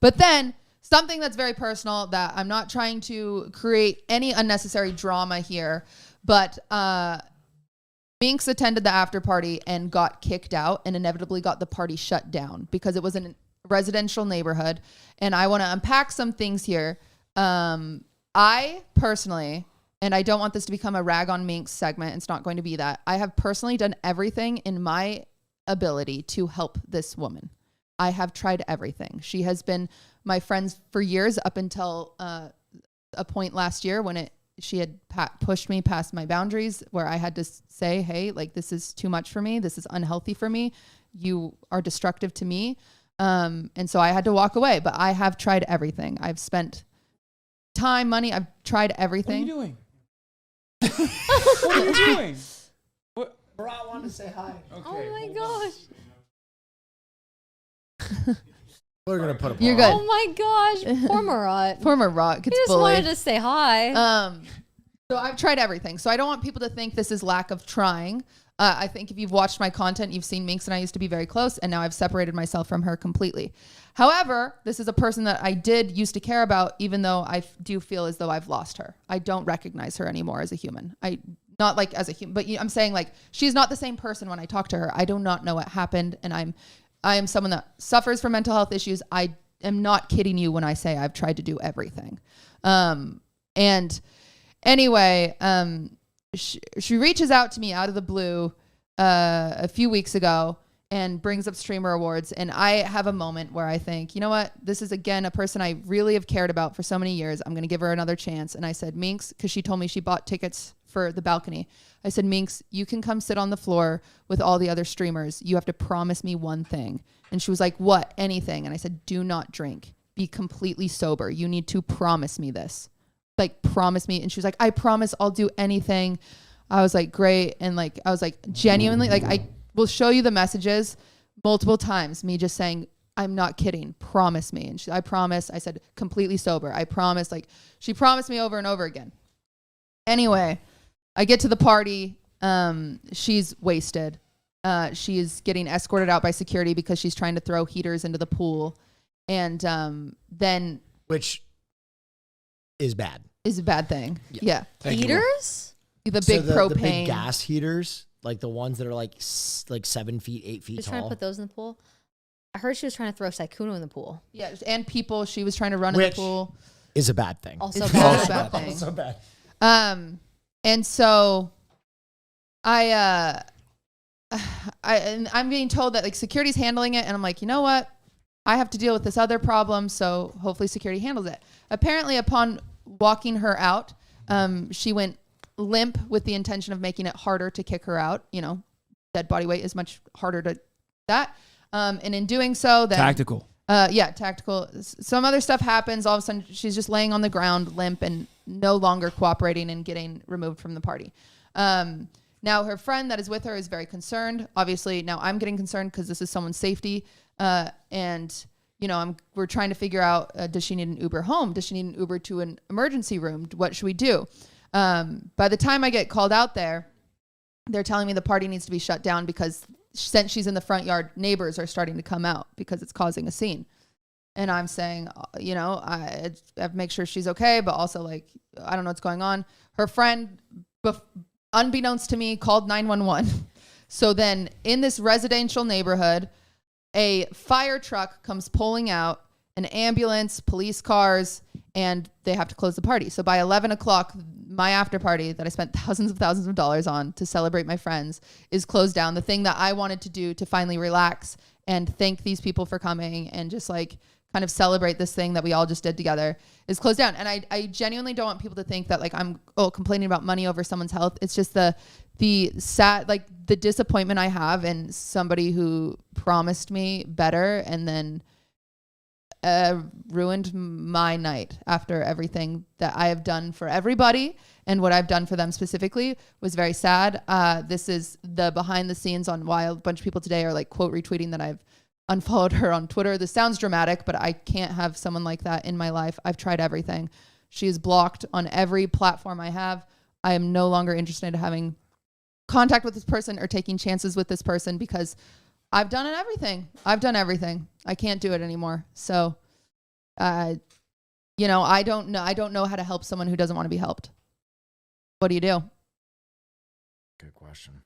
But then something that's very personal that I'm not trying to create any unnecessary drama here, but Minx attended the after party and got kicked out and inevitably got the party shut down because it was in a residential neighborhood. And I want to unpack some things here. I personally, and I don't want this to become a rag on Minx segment. It's not going to be that. I have personally done everything in my ability to help this woman. I have tried everything. She has been my friend for years up until a point last year when she had pushed me past my boundaries where I had to say, hey, like, this is too much for me. This is unhealthy for me. You are destructive to me. And so I had to walk away, but I have tried everything. I've spent time, money. I've tried everything. What are you doing? What are you doing? Barat wanted to say hi. Okay, oh my gosh. We're going to put a You're good. Oh my gosh. Poor Marat. Poor Marat gets He just bullied. wanted to say hi. So I've tried everything. So I don't want people to think this is lack of trying. I think if you've watched my content, you've seen Minx and I used to be very close, and now I've separated myself from her completely. However, this is a person that I did used to care about, even though I do feel as though I've lost her. I don't recognize her anymore as a human. Not like as a human, but I'm saying like she's not the same person when I talk to her. I do not know what happened, and I am someone that suffers from mental health issues. I am not kidding you when I say I've tried to do everything. And anyway, she reaches out to me out of the blue a few weeks ago and brings up streamer awards. And I have a moment where I think, you know what? This is, again, a person I really have cared about for so many years. I'm going to give her another chance. And I said, Minx, because she told me she bought tickets for the balcony. I said, Minx, you can come sit on the floor with all the other streamers. You have to promise me one thing. And she was like, what? Anything. And I said, do not drink. Be completely sober. You need to promise me this. Like, promise me. And she was like, I promise I'll do anything. I was like, great. And like, I was like, genuinely, like, I will show you the messages multiple times, me just saying, I'm not kidding. Promise me. And I promise. I said, completely sober. I promise. Like, she promised me over and over again. Anyway, I get to the party. She's wasted. She is getting escorted out by security because she's trying to throw heaters into the pool. And then... Which is bad. Is a bad thing. Yeah. Heaters? The big propane. The big gas heaters, like the ones that are like 7 feet, 8 feet She was tall. trying to put those in the pool. I heard she was trying to throw Saikuno in the pool. Yeah, and people she was trying to run in the pool. Is a bad thing. Also it's bad. a bad thing. Also bad. And so I'm being told that like security's handling it, and I'm like, you know what? I have to deal with this other problem, so hopefully security handles it. Apparently, upon walking her out, she went limp with the intention of making it harder to kick her out. You know, dead body weight is much harder to that. And in doing so, then tactical. Tactical. Some other stuff happens. All of a sudden, she's just laying on the ground, limp, and no longer cooperating and getting removed from the party. Now, her friend that is with her is very concerned. Obviously, now I'm getting concerned because this is someone's safety. And, you know, we're trying to figure out, does she need an Uber home? Does she need an Uber to an emergency room? What should we do? By the time I get called out there, they're telling me the party needs to be shut down because since she's in the front yard, neighbors are starting to come out because it's causing a scene. And I'm saying, you know, I have to make sure she's okay, but also like, I don't know what's going on. Her friend, unbeknownst to me, called 911. So then in this residential neighborhood, a fire truck comes pulling out, an ambulance, police cars, and they have to close the party. So by 11 o'clock, my after party that I spent thousands of dollars on to celebrate my friends is closed down. The thing that I wanted to do to finally relax and thank these people for coming and just like kind of celebrate this thing that we all just did together is closed down. And I genuinely don't want people to think that like I'm complaining about money over someone's health. It's just the sad, like the disappointment I have in somebody who promised me better and then ruined my night after everything that I have done for everybody, and what I've done for them specifically was very sad. This is the behind the scenes on why a bunch of people today are like quote retweeting that I've unfollowed her on Twitter. This sounds dramatic, but I can't have someone like that in my life. I've tried everything. She is blocked on every platform I have. I am no longer interested in having contact with this person or taking chances with this person because I've done everything. I can't do it anymore. So You know, I don't know how to help someone who doesn't want to be helped. What do you do? Good question.